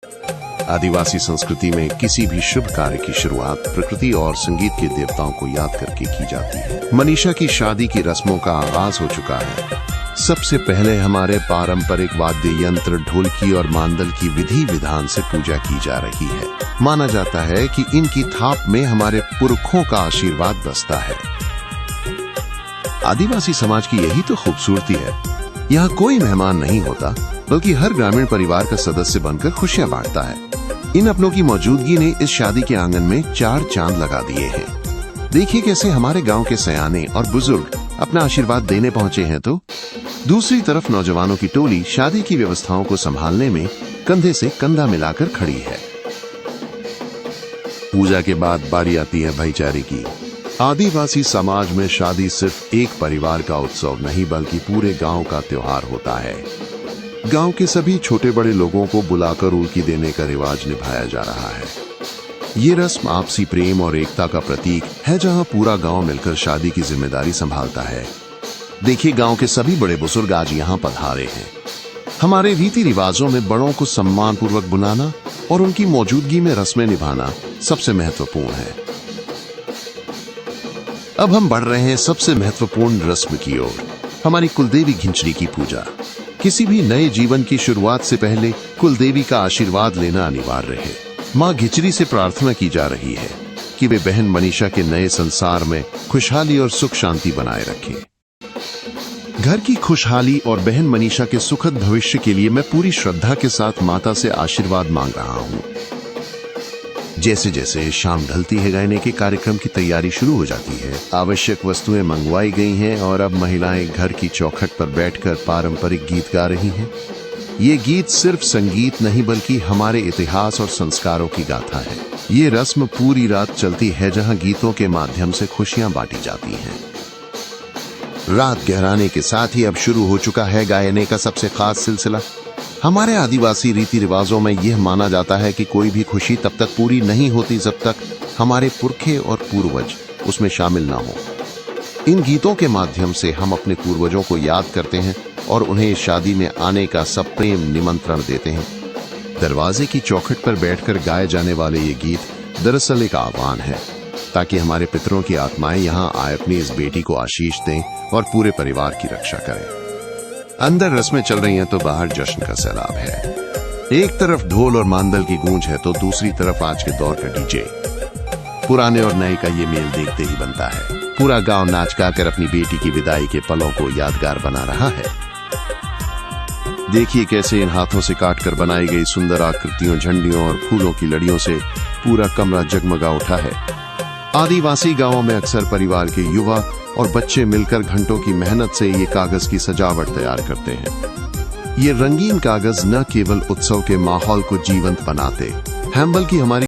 आदिवासी संस्कृति में किसी भी शुभ कार्य की शुरुआत प्रकृति और संगीत के देवताओं को याद करके की जाती है। मनीषा की शादी की रस्मों का आगाज हो चुका है। सबसे पहले हमारे पारंपरिक वाद्य यंत्र ढोलकी और मांदल की विधि विधान से पूजा की जा रही है। माना जाता है कि इनकी थाप में हमारे पुरखों का आशीर्वाद बसता है। आदिवासी समाज की यही तो खूबसूरती है। यहाँ कोई मेहमान नहीं होता, बल्कि हर ग्रामीण परिवार का सदस्य बनकर खुशियां बांटता है। इन अपनों की मौजूदगी ने इस शादी के आंगन में 4 चांद लगा दिए हैं। देखिए कैसे हमारे गांव के सयाने और बुजुर्ग अपना आशीर्वाद देने पहुंचे हैं, तो दूसरी तरफ नौजवानों की टोली शादी की व्यवस्थाओं को संभालने में कंधे से कंधा मिलाकर खड़ी है। पूजा के बाद बारी आती है भाईचारे की। आदिवासी समाज में शादी सिर्फ एक परिवार का उत्सव नहीं, बल्कि पूरे गांव का त्योहार होता है। गांव के सभी छोटे बड़े लोगों को बुलाकर उल्की देने का रिवाज निभाया जा रहा है। ये रस्म आपसी प्रेम और एकता का प्रतीक है, जहां पूरा गांव मिलकर शादी की जिम्मेदारी संभालता है। देखिए, गांव के सभी बड़े बुजुर्ग आज यहाँ पधारे हैं। हमारे रीति रिवाजों में बड़ों को सम्मान पूर्वक बुलाना और उनकी मौजूदगी में रस्में निभाना सबसे महत्वपूर्ण है। अब हम बढ़ रहे हैं सबसे महत्वपूर्ण रस्म की ओर, हमारी कुलदेवी घिंचरी की पूजा। किसी भी नए जीवन की शुरुआत से पहले कुलदेवी का आशीर्वाद लेना अनिवार्य है। मां घिंचरी से प्रार्थना की जा रही है कि वे बहन मनीषा के नए संसार में खुशहाली और सुख शांति बनाए रखें। घर की खुशहाली और बहन मनीषा के सुखद भविष्य के लिए मैं पूरी श्रद्धा के साथ माता से आशीर्वाद मांग रहा हूं। जैसे जैसे शाम ढलती है, गायने के कार्यक्रम की तैयारी शुरू हो जाती है। आवश्यक वस्तुएं मंगवाई गई हैं और अब महिलाएं घर की चौखट पर बैठकर पारंपरिक गीत गा रही हैं। ये गीत सिर्फ संगीत नहीं, बल्कि हमारे इतिहास और संस्कारों की गाथा है। ये रस्म पूरी रात चलती है, जहां गीतों के माध्यम से खुशियां बांटी जाती हैं। रात गहराने के साथ ही अब शुरू हो चुका है गायने का सबसे खास सिलसिला। हमारे आदिवासी रीति रिवाजों में यह माना जाता है कि कोई भी खुशी तब तक पूरी नहीं होती जब तक हमारे पुरखे और पूर्वज उसमें शामिल ना हो। इन गीतों के माध्यम से हम अपने पूर्वजों को याद करते हैं और उन्हें शादी में आने का सप्रेम निमंत्रण देते हैं। दरवाजे की चौखट पर बैठकर गाए जाने वाले ये गीत दरअसल एक आह्वान है, ताकि हमारे पितरों की आत्माएं यहाँ आए, अपनी इस बेटी को आशीष दें और पूरे परिवार की रक्षा करें। अंदर रस्में चल रही हैं तो बाहर जश्न का सैलाब है। एक तरफ ढोल और मांदल की गूंज है तो दूसरी तरफ आज के दौर का डीजे। पुराने और नए का ये मेल देखते ही बनता है। पूरा गांव नाच गाकर अपनी बेटी की विदाई के पलों को यादगार बना रहा है। देखिए कैसे इन हाथों से काटकर बनाई गई सुंदर आकृतियों, झंडियों और फूलों की लड़ियों से पूरा कमरा जगमगा उठा है। आदिवासी गांवों में अक्सर परिवार के युवा और बच्चे मिलकर घंटों की मेहनत से ये कागज की सजावट तैयार करते हैं। ये रंगीन कागज न केवल उत्सव के माहौल को जीवंत बनाते हैं, बल्कि हमारी